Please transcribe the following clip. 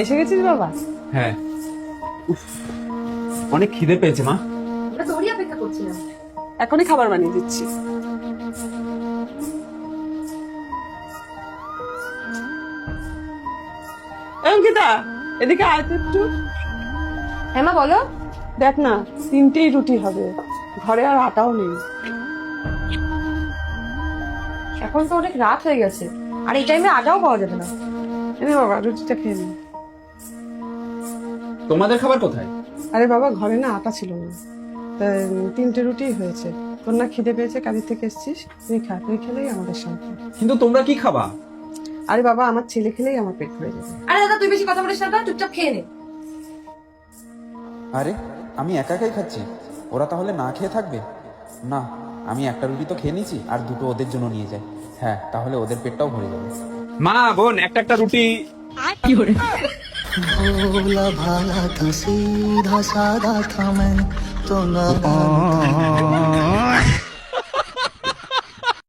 এসে গেছিস বাবা? হ্যাঁ। উফ, অনেক খিদে পেয়েছে মা। আমরা তোরই অপেক্ষা করছিলাম। এখনই খাবার বানিয়ে দিচ্ছি। অঙ্কিতা, এদিকে আয় তো একটু। হ্যাঁ মা বলো। দেখ না, 3টেই রুটি হবে, ঘরে আর আটাও নেই। এখন তো অনেক রাত হয়ে গেছে, আর এই টাইমে আটাও পাওয়া যাবে না। এনে বাবা রুটিটা খেয়ে নে। তোমাদের খাবার কোথায়? আরে বাবা, ঘরে না আটা ছিল না, তাই 3টে রুটি হয়েছে। তোর না খিদে পেয়েছে, কাজের থেকে এসছিস, তুই খা, তুই খেলেই আমাদের শান্তি। কিন্তু তোমরা কি খাবা? আরে বাবা, আমার ছেলে খেলেই আমার পেট ভরে যাবে। আরে দাদা তুই বেশি কথা বলিস না, চুপচাপ খেয়ে নে। আরে আমি একা একাই খাচ্ছি, ওরা তাহলে না খেয়ে থাকবে? না, আমি একটা রুটি তো খেয়ে নিয়েছি, আর দুটো ওদের জন্য নিয়ে যাই। হ্যাঁ, তাহলে ওদের পেটটাও ভরে যাবে। মা বোন, একটা একটা রুটি। भोला भाला था सीधा साधा था मैं तो नादान था।